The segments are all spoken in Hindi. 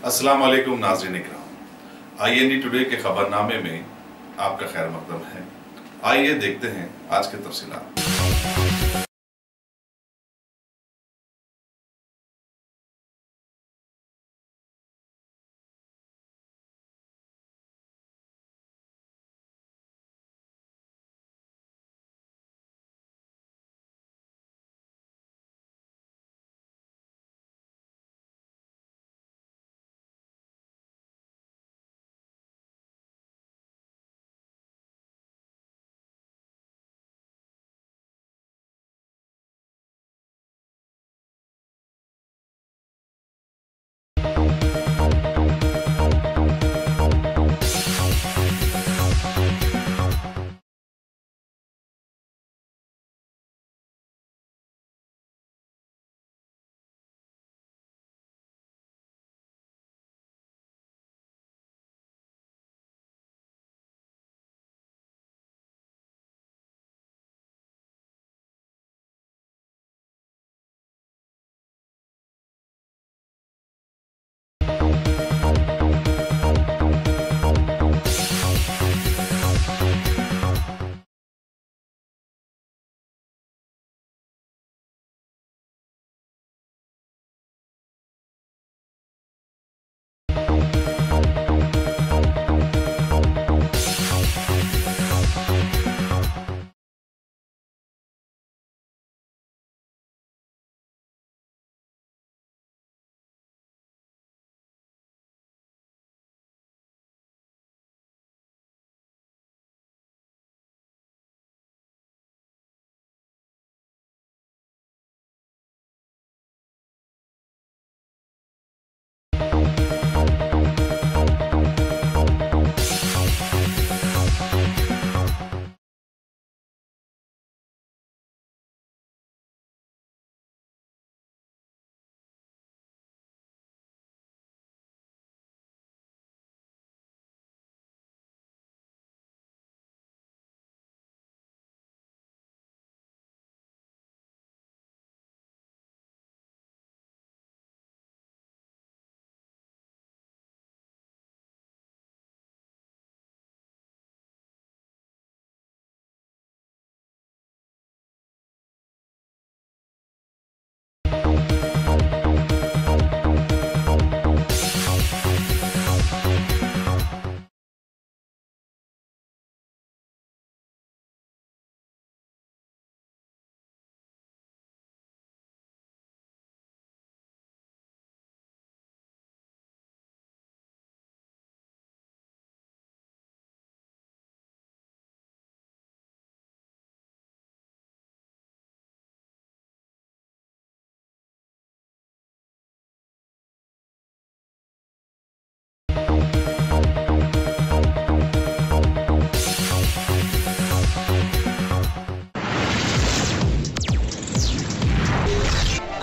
अस्सलाम वालेकुम नाज़रीन इकराम। IND टुडे के खबरनामे में आपका खैर मकदम है। आइए देखते हैं आज के तफसीलात।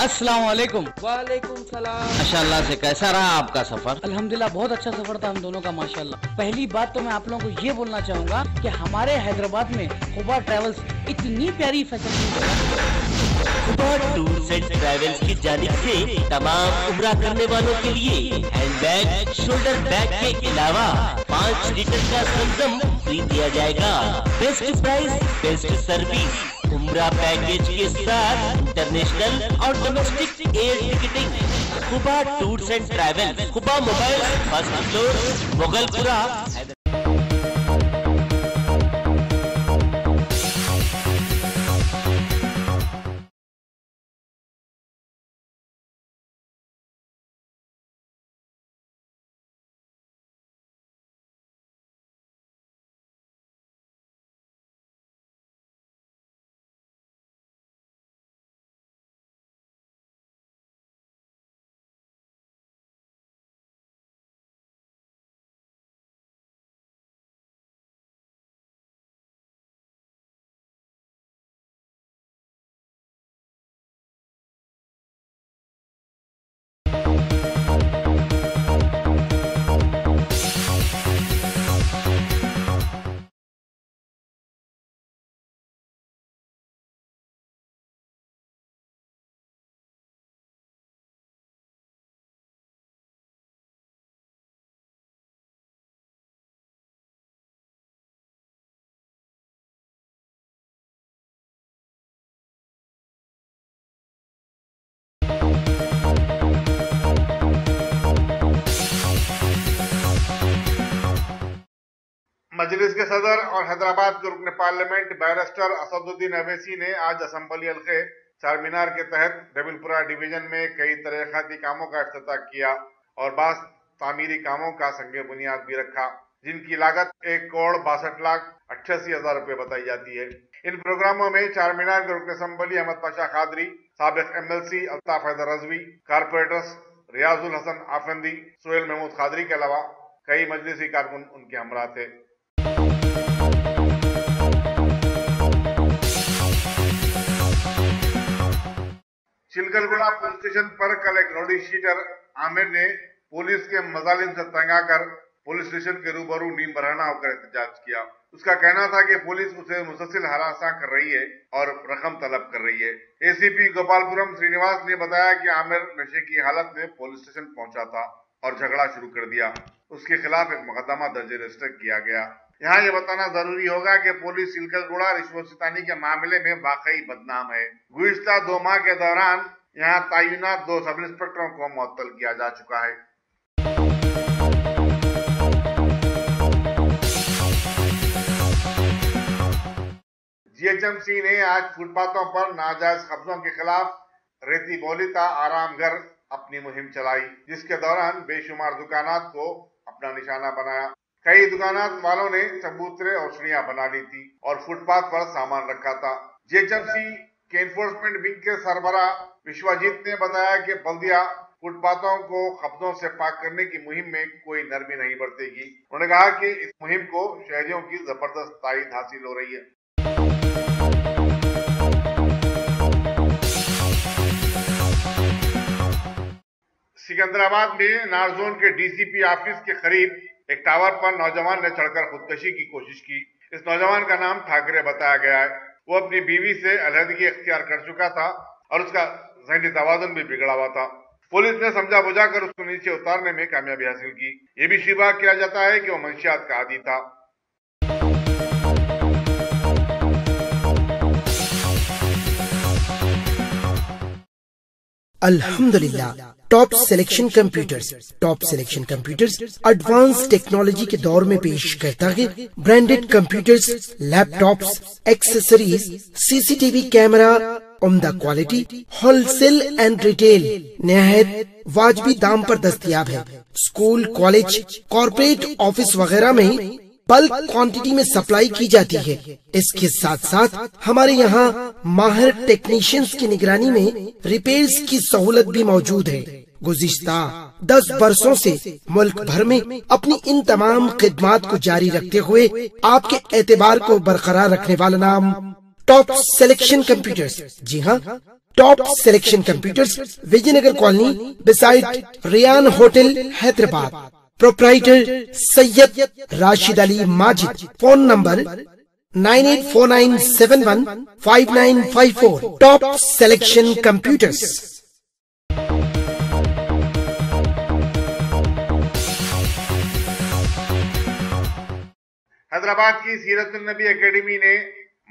अस्सलाम वालेकुम। वालेकुम सलाम। माशाल्लाह से कैसा रहा आपका सफर? अल्हम्दुलिल्लाह बहुत अच्छा सफर था हम दोनों का माशाल्लाह। पहली बात तो मैं आप लोगों को ये बोलना चाहूँगा कि हमारे हैदराबाद में खुबा ट्रैवल्स इतनी प्यारी facility Khuba tours and travels की जानिब से तमाम उम्रा करने वालों के लिए हैंडबैग, शोल्डर बैग के अलावा 5 लीटर का संगम फ्री दिया जाएगा। बेस्ट प्राइस, बेस्ट सर्विस, उम्रा पैकेज के साथ इंटरनेशनल और domestic air ticketing. Khuba tours and travels, Khuba mobile, first floor, Mughalpura. Majlis के सदर और हैदराबाद के रुकन पार्लियामेंट बैरिस्टर असदुद्दीन अवैसी ने आज असम्बली हल्के चारमीनार के तहत रबिलपुरा डिवीजन में कई तरक्याती कामों का इफ्तिताह किया और बास तामीरी कामों का संगे बुनियाद भी रखा, जिनकी लागत 1,62,88,000 रुपए बताई जाती है। इन प्रोग्रामों में चारमीनार के रुकन असम्बली अहमद पाशा खादरी, साबिक MLC अल्ताफ हैदर रजवी, कारपोरेटर्स रियाजुल हसन आफंदी, सोहेल महमूद खादरी के अलावा कई मजलिसी कारकुन उनके हमरा थे। चिलकलगुड़ा पुलिस स्टेशन पर कल एक रौडी शीटर आमिर ने पुलिस के मजालिम से तंग आकर पुलिस स्टेशन के रूबरू नीम बरहना होकर एहतजाज किया। उसका कहना था कि पुलिस उसे मुसलसल हरासा कर रही है और रकम तलब कर रही है। ACP गोपालपुरम श्रीनिवास ने बताया कि आमिर नशे की हालत में पुलिस स्टेशन पहुंचा था और झगड़ा शुरू कर दिया। उसके खिलाफ एक मुकदमा दर्ज रजिस्टर किया गया। यहाँ ये बताना जरूरी होगा कि पुलिस चिलकलगुड़ा रिश्वत-सितानी के मामले में वाकई बदनाम है। गुज़िश्ता 2 माह के दौरान यहाँ तैनात 2 सब इंस्पेक्टरों को मुअत्तल किया जा चुका है। GHMC ने आज फुटपाथों पर नाजायज कब्जों के खिलाफ रेती बोलिता आराम घर अपनी मुहिम चलाई, जिसके दौरान बेशुमार दुकानात को अपना निशाना बनाया। कई दुकानात वालों ने चबूतरे और श्रेणियां बना ली थी और फुटपाथ पर सामान रखा था। GHMC के एनफोर्समेंट विंग के सरबराह विश्वजीत ने बताया कि बल्दिया फुटपाथों को कब्जों से पाक करने की मुहिम में कोई नरमी नहीं बरतेगी। उन्होंने कहा कि इस मुहिम को शहरियों की जबरदस्त ताईद हासिल हो रही है। सिकंदराबाद में नारजोन के DCP ऑफिस के करीब एक टावर पर नौजवान ने चढ़कर खुदकशी की कोशिश की। इस नौजवान का नाम ठाकरे बताया गया है। वो अपनी बीवी से अलहदगी इख्तियार कर चुका था और उसका ज़हनी तवाज़ुन भी बिगड़ा हुआ था। पुलिस ने समझा बुझा कर उसको नीचे उतारने में कामयाबी हासिल की। ये भी शिबा किया जाता है कि वो मंशियात का आदी था। अल्हम्दुलिल्लाह top selection computers advance technology के दौर में पेश करता है branded computers, laptops, accessories, CCTV camera, उम्दा क्वालिटी, होलसेल एंड रिटेल निहायत वाजबी दाम पर दस्तयाब है। स्कूल, कॉलेज, कॉर्पोरेट ऑफिस वगैरह में बल्क क्वांटिटी में सप्लाई की जाती है। इसके साथ साथ हमारे यहाँ माहिर टेक्नीशियंस की निगरानी में रिपेयर्स की सहूलत भी मौजूद है। गुज़िश्ता 10 बरसों से मुल्क भर में अपनी इन तमाम खिदमात को जारी रखते हुए आपके एतबार को बरकरार रखने वाला नाम टॉप सिलेक्शन कंप्यूटर्स। जी हाँ, top selection computers, Vijayanagar colony beside Riyan hotel, Hyderabad. Proprietor Syed Rashid Ali Majid. Phone number 9849715954। Top selection computers. Hyderabad की सीरत-उन-नबी एकेडमी ने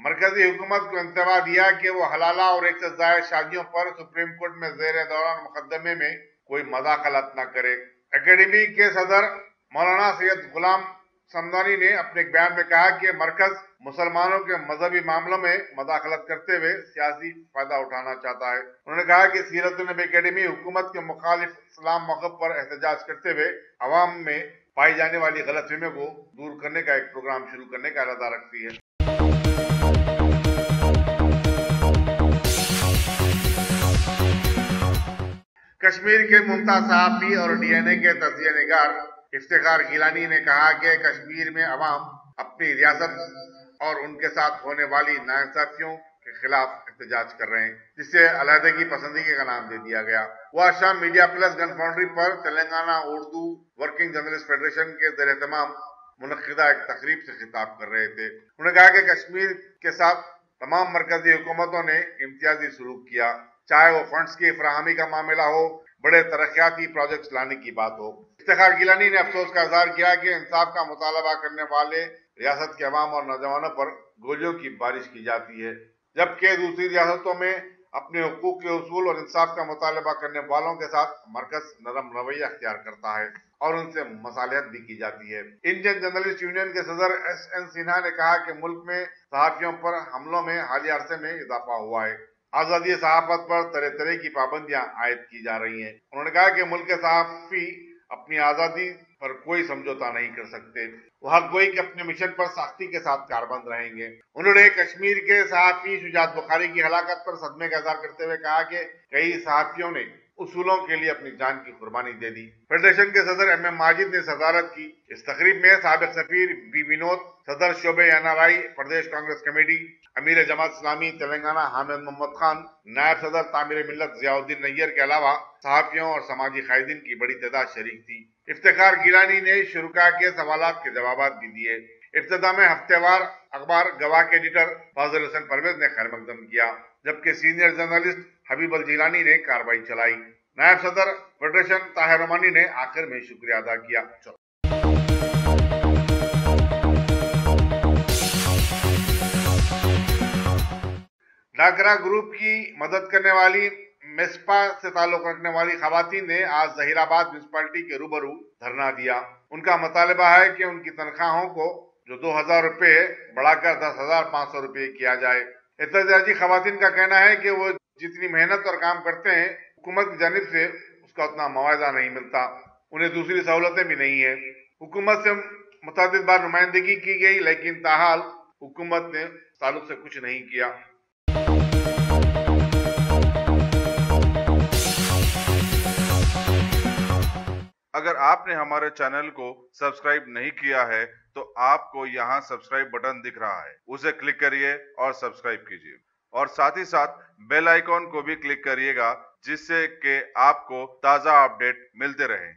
मरकजी हुकूमत को इंतबा दिया कि वो हलाला और एक से ज़ायद शादियों पर सुप्रीम कोर्ट में ज़ेर दौरान मुकदमे में कोई मदाखलत न करे। एकेडमी के सदर मौलाना सैयद गुलाम समदानी ने अपने एक बयान में कहा कि मरकज मुसलमानों के मजहबी मामलों में मदाखलत करते हुए सियासी फायदा उठाना चाहता है। उन्होंने कहा कि सीरत-उन-नबी एकेडमी हुकूमत के मुखालिफ इस्लाम मज़हब पर एहतजाज करते हुए अवाम में पाई जाने वाली गलतफहमियों को दूर करने का एक प्रोग्राम शुरू करने का इरादा रखती है। कश्मीर के मुमताज सहाफ़ी और DNA के तजिया निगार इफ्तिखार गिलानी ने कहा कि कश्मीर में अवाम अपनी रियासत और उनके साथ होने वाली नाइंसाफियों के खिलाफ एहतजाज कर रहे हैं, जिससे अलहदगी पसंदगी का नाम दे दिया गया। वह शाम मीडिया प्लस गन फाउंड्री पर Telangana Urdu working journalist federation के ज़ेर-ए-तमाम मुनक्किदा एक तकरीब से खिताब कर रहे थे। उन्होंने कहा कि कश्मीर के साथ तमाम मरकजी हुकूमतों ने इम्तियाजी सलूक किया, चाहे वो फंड्स की फराहमी का मामला हो, बड़े तरक्याती प्रोजेक्ट्स लाने की बात हो। इफ्तिखार गिलानी ने अफसोस का इज़हार किया कि इंसाफ का मुतालबा करने वाले रियासत के अवाम और नौजवानों पर गोलियों की बारिश की जाती है, जबकि दूसरी रियासतों में अपने हुकूक के उसूल और इंसाफ का मुतालबा करने वालों के साथ मरकज नरम रवैया अख्तियार करता है और उनसे मसालियत भी की जाती है। इंडियन जर्नलिस्ट यूनियन के सदर SN सिन्हा ने कहा कि मुल्क में सहाफियों पर हमलों में हालिया अरसे में इजाफा हुआ है। आजादी सहाफत पर तरह तरह की पाबंदियां आयद की जा रही हैं। उन्होंने कहा कि मुल्क के सहाफी अपनी आजादी पर कोई समझौता नहीं कर सकते। वह गोई के अपने मिशन पर सख्ती के साथ कारबंद रहेंगे। उन्होंने कश्मीर के सहाफी शुजात बुखारी की हलाकत पर सदमे का इजहार करते हुए कहा कि कई सहाफियों ने उसूलों के लिए अपनी जान की कुर्बानी दे दी। फेडरेशन के सदर MM माजिद ने सदारत की। इस तकरीब में साबिक सफीर B विनोद, सदर शोबे NRI प्रदेश कांग्रेस कमेटी, अमीर जमात इस्लामी तेलंगाना हामिद मोहम्मद खान, नायब सदर तामीर मिल्लत जियाउद्दीन नैयर के अलावा सहाफियों और समाजी कायदीन की बड़ी तादाद शरीक थी। इफ्तिखार गिलानी ने शुरुका के सवालात के जवाबात भी दिए। इब्तिदा में हफ्तेवार अखबार गवाह के एडिटर फाजिल हसन परवेज ने खैर मकदम किया, जबकि सीनियर जर्नलिस्ट हबीब अल जिलानी ने कार्रवाई चलाई। नायब सदर फेडरेशन ताहिर रमानी ने आखिर में शुक्रिया अदा किया। डाकरा ग्रुप की मदद करने वाली मेस्पा से ताल्लुक रखने वाली खवातीन ने आज जहीराबाद म्युनिसिपैलिटी के रूबरू धरना दिया। उनका मुतालबा है कि उनकी तनख्वाहों को जो 2000 रुपए बढ़ाकर 10,500 रुपए किया जाए। एहतजाजी खवातीन का कहना है कि वो जितनी मेहनत और काम करते हैं, हुकूमत की जानिब से उसका उतना मुआवजा नहीं मिलता, उन्हें दूसरी सहूलतें भी नहीं है। हुकूमत से मुतअद्दिद बार नुमाइंदगी की गई, लेकिन ताहाल हुकूमत ने ताल्लुक से कुछ नहीं किया। अगर आपने हमारे चैनल को सब्सक्राइब नहीं किया है तो आपको यहाँ सब्सक्राइब बटन दिख रहा है, उसे क्लिक करिए और सब्सक्राइब कीजिए और साथ ही साथ बेल आइकॉन को भी क्लिक करिएगा, जिससे कि आपको ताज़ा अपडेट मिलते रहें।